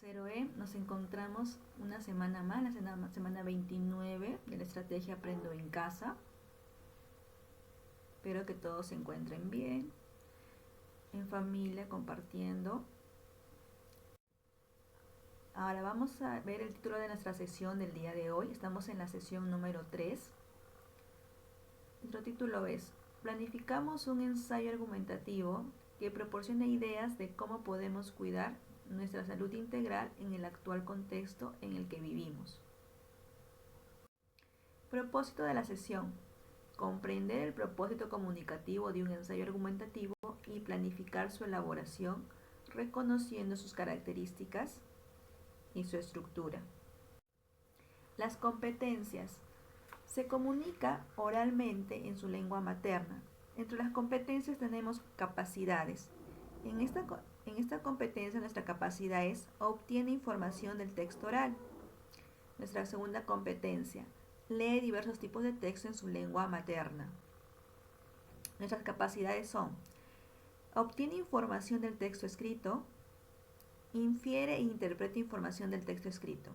0E nos encontramos una semana más, la semana 29 de la estrategia Aprendo en Casa. Espero que todos se encuentren bien, en familia, compartiendo. Ahora vamos a ver el título de nuestra sesión del día de hoy. Estamos en la sesión número 3. Nuestro título es: planificamos un ensayo argumentativo que proporciona ideas de cómo podemos cuidar nuestra salud integral en el actual contexto en el que vivimos. Propósito de la sesión: comprender el propósito comunicativo de un ensayo argumentativo y planificar su elaboración, reconociendo sus características y su estructura. Las competencias: se comunica oralmente en su lengua materna. Entre las competencias tenemos capacidades. En esta competencia nuestra capacidad es: obtiene información del texto oral. Nuestra segunda competencia: lee diversos tipos de texto en su lengua materna. Nuestras capacidades son: obtiene información del texto escrito, infiere e interpreta información del texto escrito.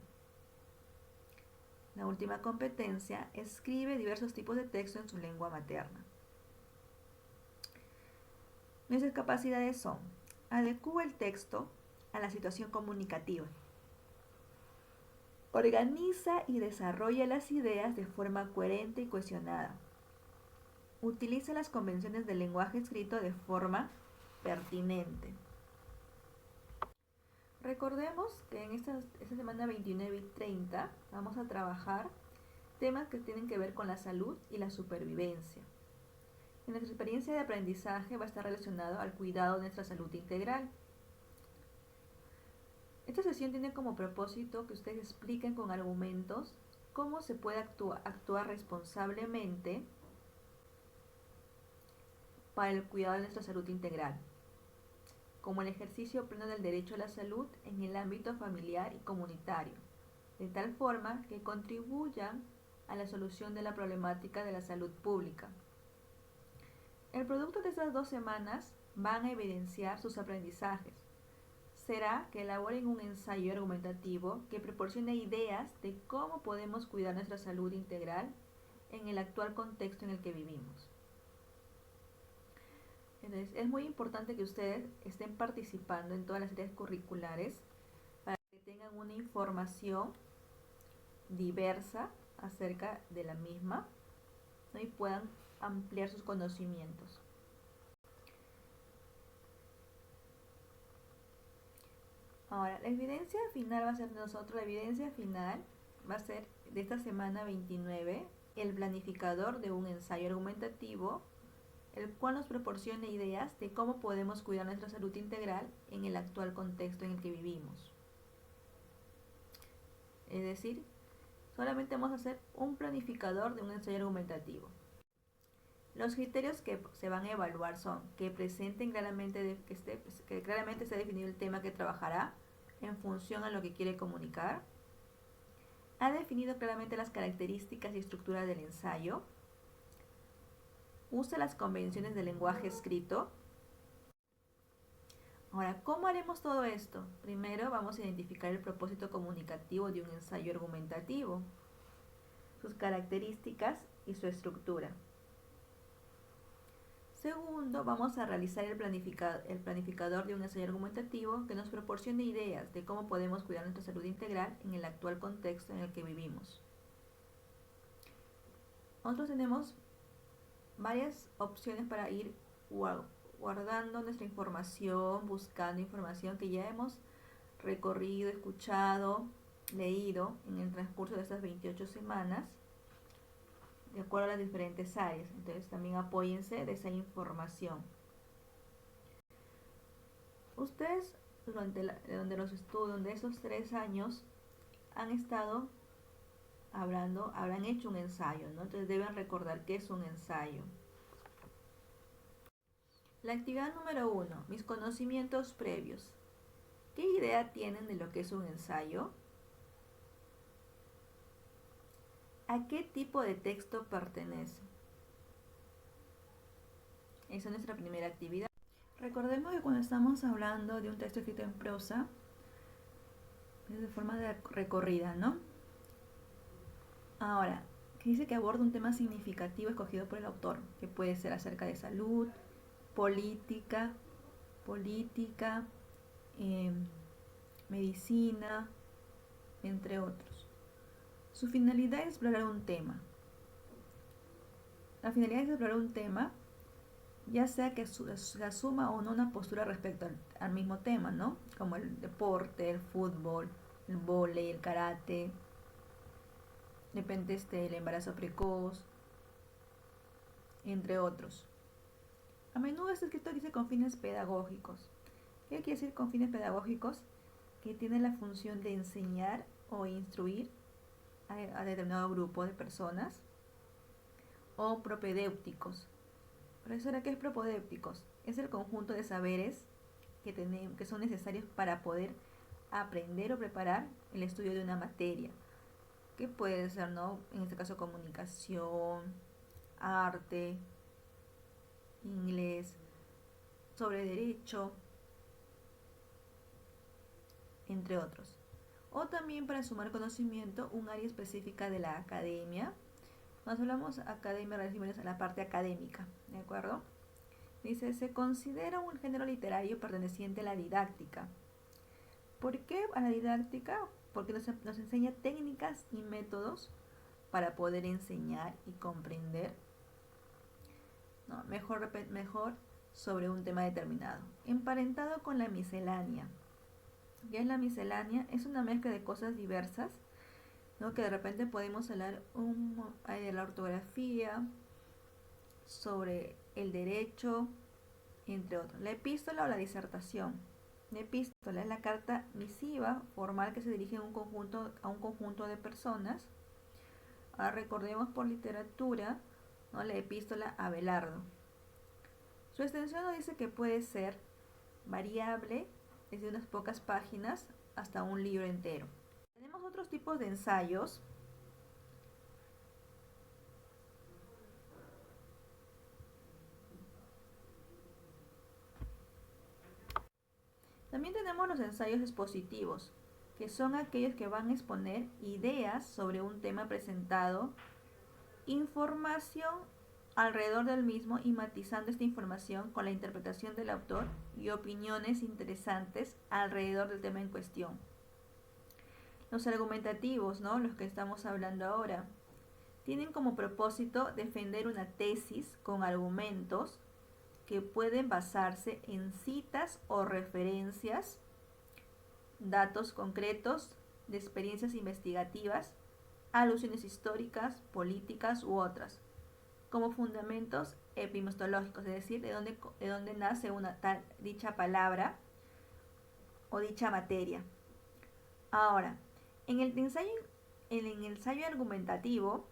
La última competencia: escribe diversos tipos de texto en su lengua materna. Nuestras capacidades son: adecúa el texto a la situación comunicativa, organiza y desarrolla las ideas de forma coherente y cohesionada, utiliza las convenciones del lenguaje escrito de forma pertinente. Recordemos que en esta semana 29 y 30 vamos a trabajar temas que tienen que ver con la salud y la supervivencia. En nuestra experiencia de aprendizaje va a estar relacionado al cuidado de nuestra salud integral. Esta sesión tiene como propósito que ustedes expliquen con argumentos cómo se puede actuar responsablemente para el cuidado de nuestra salud integral, como el ejercicio pleno del derecho a la salud en el ámbito familiar y comunitario, de tal forma que contribuyan a la solución de la problemática de la salud pública. El producto de estas 2 semanas van a evidenciar sus aprendizajes. Será que elaboren un ensayo argumentativo que proporcione ideas de cómo podemos cuidar nuestra salud integral en el actual contexto en el que vivimos. Entonces, es muy importante que ustedes estén participando en todas las áreas curriculares para que tengan una información diversa acerca de la misma, ¿no? Y puedan ampliar sus conocimientos. Ahora, la evidencia final va a ser de nosotros, la evidencia final va a ser de esta semana 29, el planificador de un ensayo argumentativo, el cual nos proporciona ideas de cómo podemos cuidar nuestra salud integral en el actual contexto en el que vivimos. Es decir, solamente vamos a hacer un planificador de un ensayo argumentativo. Los criterios que se van a evaluar son que presenten claramente, que claramente esté definido el tema que trabajará en función a lo que quiere comunicar, ha definido claramente las características y estructura del ensayo, usa las convenciones del lenguaje escrito. Ahora, ¿cómo haremos todo esto? Primero vamos a identificar el propósito comunicativo de un ensayo argumentativo, sus características y su estructura. Segundo, vamos a realizar el planificador de un ensayo argumentativo que nos proporcione ideas de cómo podemos cuidar nuestra salud integral en el actual contexto en el que vivimos. Nosotros tenemos varias opciones para ir guardando nuestra información, buscando información que ya hemos recorrido, escuchado, leído en el transcurso de estas 28 semanas, de acuerdo a las diferentes áreas. Entonces también apóyense de esa información. Ustedes durante esos 3 años han estado habrán hecho un ensayo, ¿no? Entonces deben recordar qué es un ensayo. La actividad número 1, mis conocimientos previos. ¿Qué idea tienen de lo que es un ensayo? ¿A qué tipo de texto pertenece? Esa es nuestra primera actividad. Recordemos que cuando estamos hablando de un texto escrito en prosa, Es de forma de recorrida, ¿no? Ahora, que dice que aborda un tema significativo escogido por el autor, que puede ser acerca de salud, política, eh, medicina, entre otros. Su finalidad es explorar un tema. La finalidad es explorar un tema, ya sea que se asuma o no una postura respecto al mismo tema, ¿no? Como el deporte, el fútbol, el vóley, el karate, de repente el embarazo precoz, entre otros. A menudo este escrito dice con fines pedagógicos. ¿Qué quiere decir con fines pedagógicos? Que tiene la función de enseñar o instruir a determinado grupo de personas, o propedéuticos. Profesora, ¿qué es propedéuticos? Es el conjunto de saberes que son necesarios para poder aprender o preparar el estudio de una materia, que puede ser, ¿no? En este caso, comunicación, arte, inglés, sobre derecho, entre otros. O también para sumar conocimiento, un área específica de la academia. Cuando hablamos academia, referimos a la parte académica, ¿de acuerdo? Dice, se considera un género literario perteneciente a la didáctica. ¿Por qué a la didáctica? Porque nos enseña técnicas y métodos para poder enseñar y comprender, ¿no? mejor sobre un tema determinado. Emparentado con la miscelánea. ¿Qué es la miscelánea? Es una mezcla de cosas diversas, ¿no? Que de repente podemos hablar de la ortografía, sobre el derecho, entre otros. La epístola o la disertación. La epístola es la carta misiva formal que se dirige a un conjunto de personas. Ahora recordemos por literatura, ¿no? La epístola a Abelardo. Su extensión nos dice que puede ser variable desde unas pocas páginas hasta un libro entero. Tenemos otros tipos de ensayos. También tenemos los ensayos expositivos, que son aquellos que van a exponer ideas sobre un tema presentado, información alrededor del mismo y matizando esta información con la interpretación del autor y opiniones interesantes alrededor del tema en cuestión. Los argumentativos, ¿no? Los que estamos hablando ahora, tienen como propósito defender una tesis con argumentos que pueden basarse en citas o referencias, datos concretos de experiencias investigativas, alusiones históricas, políticas u otras, como fundamentos epistemológicos, es decir, de dónde nace dicha palabra o dicha materia. Ahora, en el ensayo argumentativo,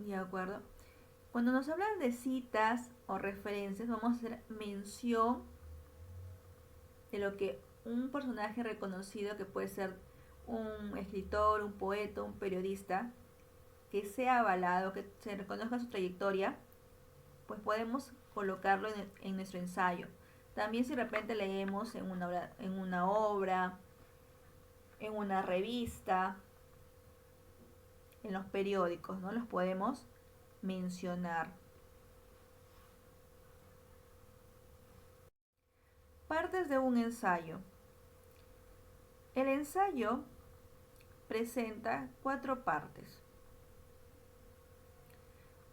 ¿de acuerdo? Cuando nos hablan de citas o referencias, vamos a hacer mención de lo que un personaje reconocido, que puede ser un escritor, un poeta, un periodista, que sea avalado, que se reconozca su trayectoria, pues podemos colocarlo en nuestro ensayo. También si de repente leemos en una obra, en una revista, en los periódicos, ¿no? Los podemos mencionar. Partes de un ensayo. El ensayo presenta 4 partes: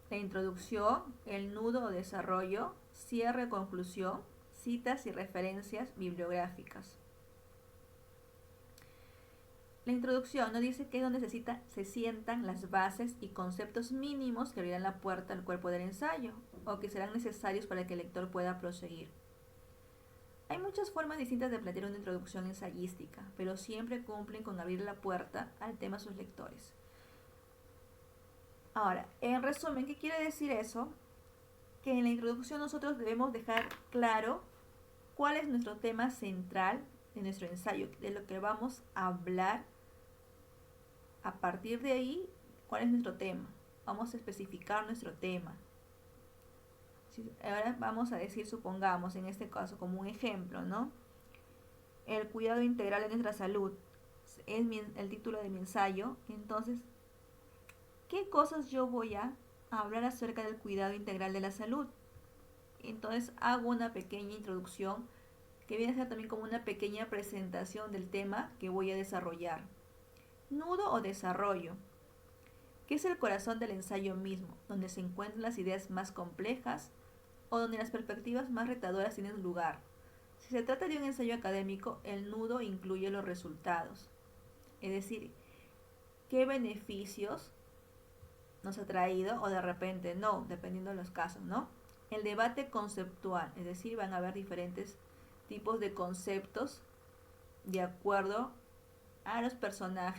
la introducción, el nudo o desarrollo, cierre, conclusión, citas y referencias bibliográficas. La introducción nos dice que es donde se sientan las bases y conceptos mínimos que abrirán la puerta al cuerpo del ensayo, o que serán necesarios para que el lector pueda proseguir. Hay muchas formas distintas de plantear una introducción ensayística, pero siempre cumplen con abrir la puerta al tema a sus lectores. Ahora, en resumen, ¿qué quiere decir eso? Que en la introducción nosotros debemos dejar claro cuál es nuestro tema central de nuestro ensayo, de lo que vamos a hablar. A partir de ahí, ¿cuál es nuestro tema? Vamos a especificar nuestro tema. Ahora vamos a decir, supongamos, en este caso como un ejemplo, ¿no? el cuidado integral de nuestra salud. Es el título de mi ensayo. Entonces, ¿qué cosas yo voy a hablar acerca del cuidado integral de la salud? Entonces hago una pequeña introducción que viene a ser también como una pequeña presentación del tema que voy a desarrollar. Nudo o desarrollo, que es el corazón del ensayo mismo, donde se encuentran las ideas más complejas o donde las perspectivas más retadoras tienen lugar. Si se trata de un ensayo académico, el nudo incluye los resultados, es decir, qué beneficios nos ha traído o de repente no, dependiendo de los casos, ¿no? El debate conceptual, es decir, van a haber diferentes tipos de conceptos de acuerdo a los personas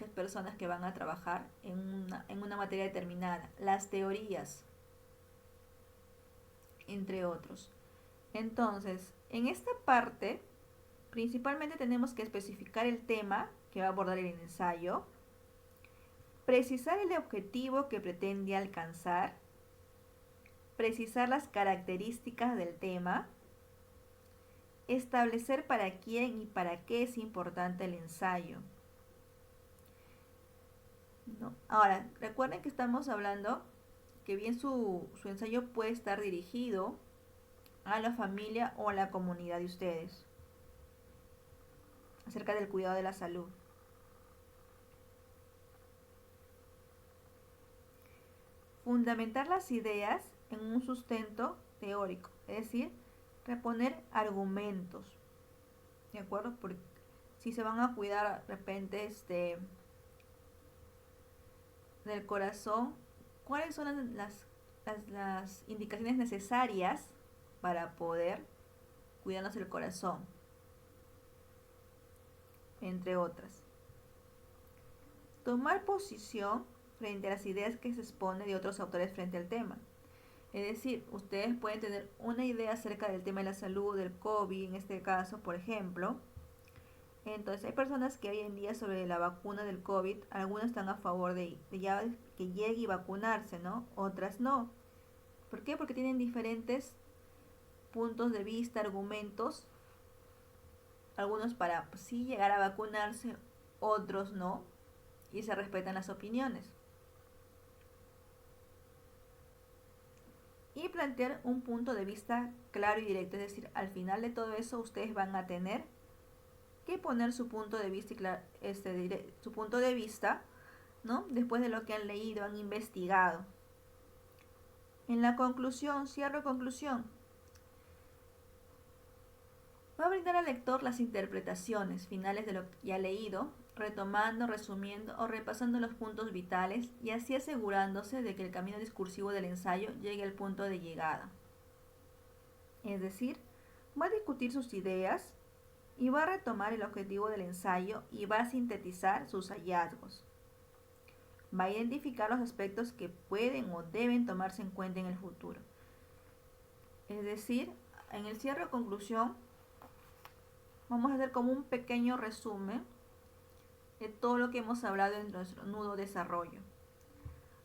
que van a trabajar en una materia determinada. Las teorías, entre otros. Entonces, en esta parte, principalmente tenemos que especificar el tema que va a abordar el ensayo, precisar el objetivo que pretende alcanzar, precisar las características del tema, establecer para quién y para qué es importante el ensayo. ¿No? Ahora, recuerden que estamos hablando que bien su ensayo puede estar dirigido a la familia o a la comunidad de ustedes acerca del cuidado de la salud. Fundamentar las ideas en un sustento teórico, es decir, reponer argumentos, ¿de acuerdo? Porque si se van a cuidar de repente del corazón, ¿cuáles son las indicaciones necesarias para poder cuidarnos el corazón? Entre otras. Tomar posición frente a las ideas que se exponen de otros autores frente al tema. Es decir, ustedes pueden tener una idea acerca del tema de la salud, del COVID, en este caso, por ejemplo. Entonces, hay personas que hoy en día sobre la vacuna del COVID, algunos están a favor de ya que llegue y vacunarse, ¿no? Otras no. ¿Por qué? Porque tienen diferentes puntos de vista, argumentos. Algunos para sí llegar a vacunarse, otros no. Y se respetan las opiniones. Y plantear un punto de vista claro y directo, es decir, al final de todo eso ustedes van a tener que poner su punto de vista, su punto de vista, ¿no? Después de lo que han leído, han investigado. En la conclusión, cierro conclusión. Va a brindar al lector las interpretaciones finales de lo que ya ha leído, retomando, resumiendo o repasando los puntos vitales y así asegurándose de que el camino discursivo del ensayo llegue al punto de llegada. Es decir, va a discutir sus ideas y va a retomar el objetivo del ensayo y va a sintetizar sus hallazgos. Va a identificar los aspectos que pueden o deben tomarse en cuenta en el futuro. Es decir, en el cierre o conclusión, vamos a hacer como un pequeño resumen de todo lo que hemos hablado en nuestro nudo desarrollo.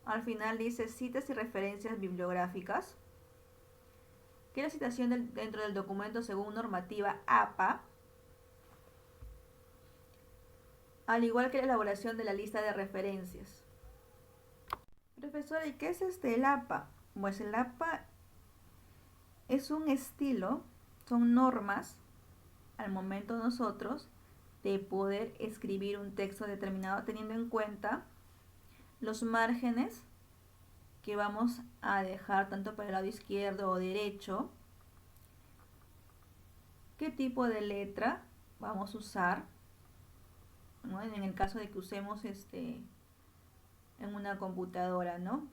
Al final dice citas y referencias bibliográficas, que la citación dentro del documento según normativa APA, al igual que la elaboración de la lista de referencias. Profesora, ¿y qué es el APA? Pues el APA es un estilo, son normas al momento nosotros de poder escribir un texto determinado teniendo en cuenta los márgenes que vamos a dejar tanto para el lado izquierdo o derecho, qué tipo de letra vamos a usar, ¿no? En el caso de que usemos en una computadora, ¿no?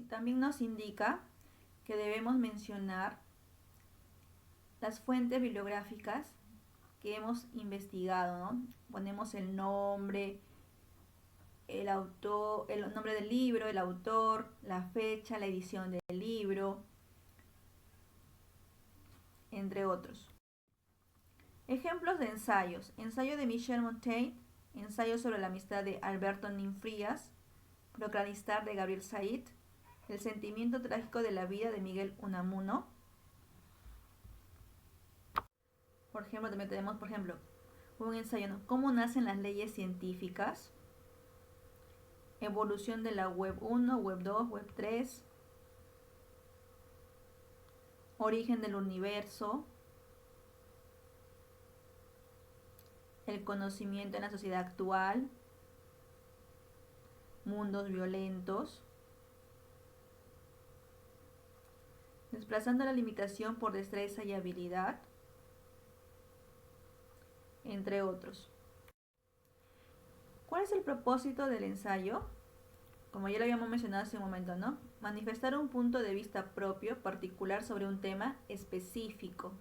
También nos indica que debemos mencionar las fuentes bibliográficas que hemos investigado, ¿no? Ponemos el nombre, el autor, el nombre del libro, el autor, la fecha, la edición del libro, entre otros. Ejemplos de ensayos. Ensayo de Michel Montaigne, ensayo sobre la amistad de Alberto Nin Frías, Procranistar de Gabriel Said, el sentimiento trágico de la vida de Miguel Unamuno. Por ejemplo, también tenemos, por ejemplo, un ensayo, ¿no? ¿Cómo nacen las leyes científicas? Evolución de la web 1, web 2, web 3. Origen del universo. El conocimiento en la sociedad actual. Mundos violentos. Desplazando la limitación por destreza y habilidad, entre otros. ¿Cuál es el propósito del ensayo? Como ya lo habíamos mencionado hace un momento, ¿no? Manifestar un punto de vista propio, particular sobre un tema específico.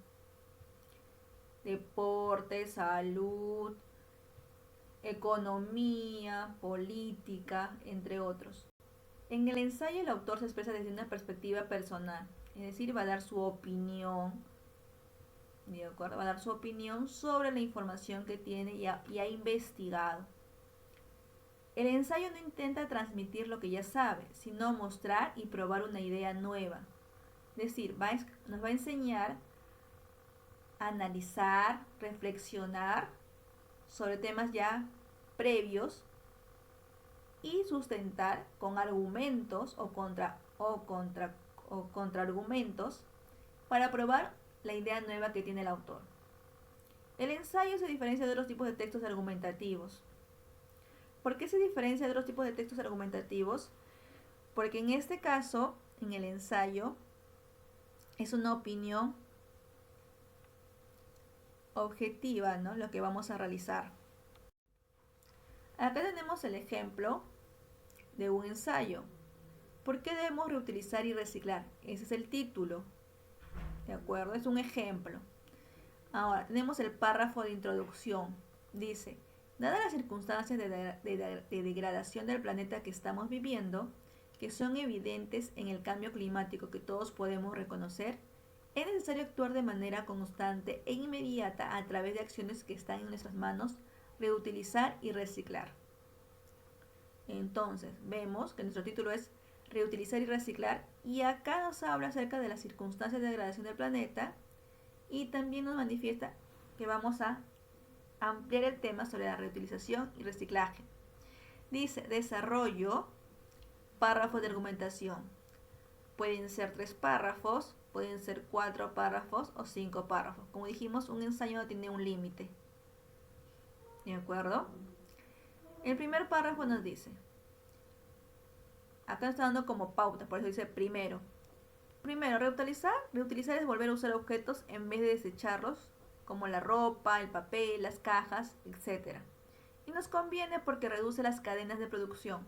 Deporte, salud, economía, política, entre otros. En el ensayo el autor se expresa desde una perspectiva personal, es decir, va a dar su opinión, ¿de acuerdo? Va a dar su opinión sobre la información que tiene y ha investigado. El ensayo no intenta transmitir lo que ya sabe, sino mostrar y probar una idea nueva. Es decir, nos va a enseñar a analizar, reflexionar sobre temas ya previos y sustentar con argumentos o contraargumentos para probar la idea nueva que tiene el autor. El ensayo se diferencia de otros tipos de textos argumentativos. ¿Por qué se diferencia de otros tipos de textos argumentativos? Porque en este caso, en el ensayo, es una opinión objetiva, ¿no? Lo que vamos a realizar. Acá tenemos el ejemplo de un ensayo. ¿Por qué debemos reutilizar y reciclar? Ese es el título. ¿De acuerdo? Es un ejemplo. Ahora, tenemos el párrafo de introducción. Dice, dadas las circunstancias de degradación del planeta que estamos viviendo, que son evidentes en el cambio climático que todos podemos reconocer, es necesario actuar de manera constante e inmediata a través de acciones que están en nuestras manos, reutilizar y reciclar. Entonces, vemos que nuestro título es reutilizar y reciclar, y acá nos habla acerca de las circunstancias de degradación del planeta y también nos manifiesta que vamos a ampliar el tema sobre la reutilización y reciclaje. Dice, desarrollo, párrafos de argumentación. Pueden ser 3 párrafos, pueden ser 4 párrafos o 5 párrafos. Como dijimos, un ensayo no tiene un límite. ¿De acuerdo? El primer párrafo nos dice, acá está dando como pauta, por eso dice primero. Primero, reutilizar. Reutilizar es volver a usar objetos en vez de desecharlos, como la ropa, el papel, las cajas, etc. Y nos conviene porque reduce las cadenas de producción,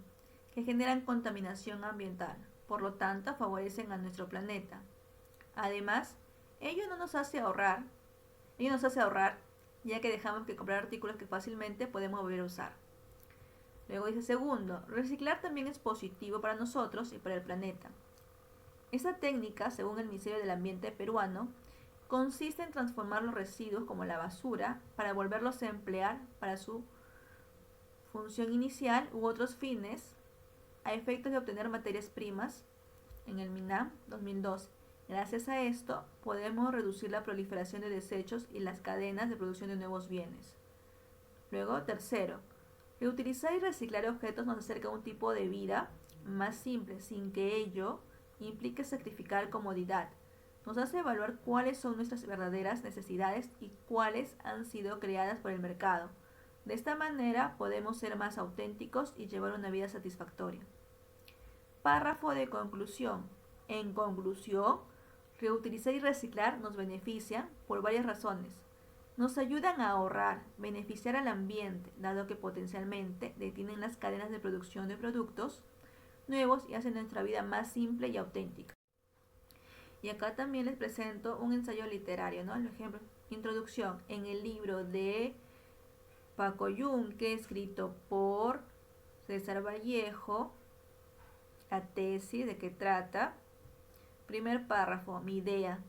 que generan contaminación ambiental. Por lo tanto, favorecen a nuestro planeta. Además, ello nos hace ahorrar, ya que dejamos que comprar artículos que fácilmente podemos volver a usar. Luego dice segundo, reciclar también es positivo para nosotros y para el planeta. Esta técnica, según el Ministerio del Ambiente peruano, consiste en transformar los residuos como la basura para volverlos a emplear para su función inicial u otros fines a efectos de obtener materias primas en el MINAM 2012. Gracias a esto podemos reducir la proliferación de desechos y las cadenas de producción de nuevos bienes. Luego, tercero, reutilizar y reciclar objetos nos acerca a un tipo de vida más simple, sin que ello implique sacrificar comodidad. Nos hace evaluar cuáles son nuestras verdaderas necesidades y cuáles han sido creadas por el mercado. De esta manera podemos ser más auténticos y llevar una vida satisfactoria. Párrafo de conclusión. En conclusión, reutilizar y reciclar nos beneficia por varias razones. Nos ayudan a ahorrar, beneficiar al ambiente, dado que potencialmente detienen las cadenas de producción de productos nuevos y hacen nuestra vida más simple y auténtica. Y acá también les presento un ensayo literario, ¿no? El ejemplo, introducción, en el libro de Paco Yunque, escrito por César Vallejo, la tesis de qué trata. Primer párrafo, mi idea.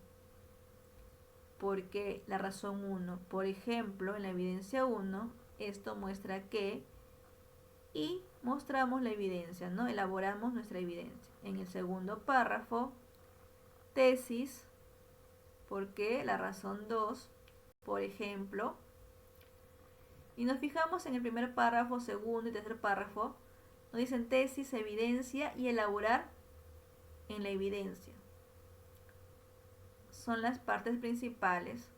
Porque la razón 1, por ejemplo, en la evidencia 1, esto muestra que, y mostramos la evidencia, ¿no? Elaboramos nuestra evidencia. En el segundo párrafo, tesis, porque la razón 2, por ejemplo, y nos fijamos en el primer párrafo, segundo y tercer párrafo, nos dicen tesis, evidencia y elaborar en la evidencia. Son las partes principales.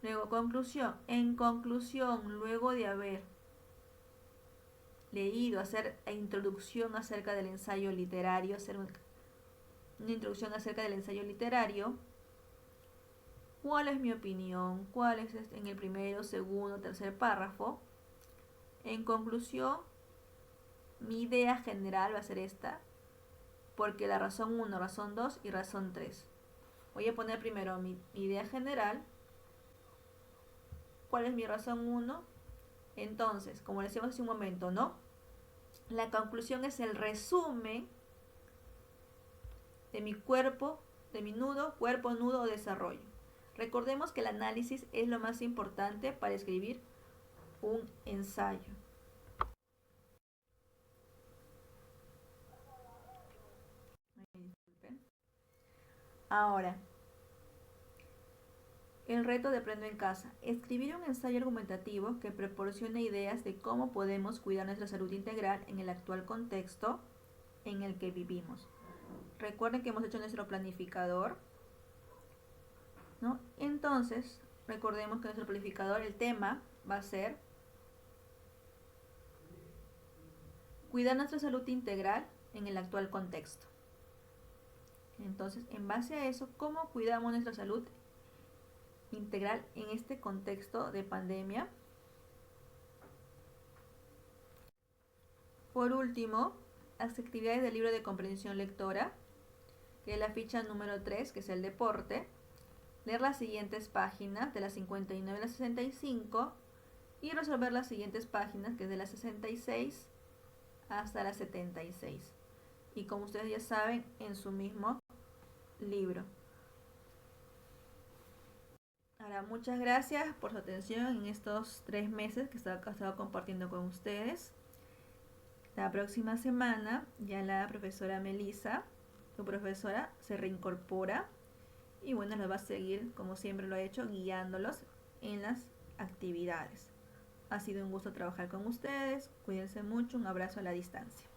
Luego, conclusión. En conclusión, luego de haber leído, hacer introducción acerca del ensayo literario, hacer una introducción acerca del ensayo literario, ¿cuál es mi opinión? ¿Cuál es en el primero, segundo, tercer párrafo? En conclusión, mi idea general va a ser esta, porque la razón 1, razón 2 y razón 3. Voy a poner primero mi idea general. ¿Cuál es mi razón 1? Entonces, como decíamos hace un momento, ¿no? La conclusión es el resumen de mi cuerpo, de mi nudo, cuerpo, nudo o desarrollo. Recordemos que el análisis es lo más importante para escribir un ensayo. Ahora, el reto de Aprendo en Casa. Escribir un ensayo argumentativo que proporcione ideas de cómo podemos cuidar nuestra salud integral en el actual contexto en el que vivimos. Recuerden que hemos hecho nuestro planificador, ¿no? Entonces, recordemos que nuestro planificador, el tema va a ser cuidar nuestra salud integral en el actual contexto. Entonces, en base a eso, ¿cómo cuidamos nuestra salud integral en este contexto de pandemia? Por último, las actividades del libro de comprensión lectora, que es la ficha número 3, que es el deporte. Leer las siguientes páginas, de las 59 a las 65, y resolver las siguientes páginas, que es de las 66 hasta las 76. Y como ustedes ya saben, en su mismo libro. Ahora, muchas gracias por su atención en estos 3 meses que he estado compartiendo con ustedes. La próxima semana ya la profesora Melissa, su profesora, se reincorpora y bueno, los va a seguir como siempre lo ha hecho, guiándolos en las actividades. Ha sido un gusto trabajar con ustedes. Cuídense mucho. Un abrazo a la distancia.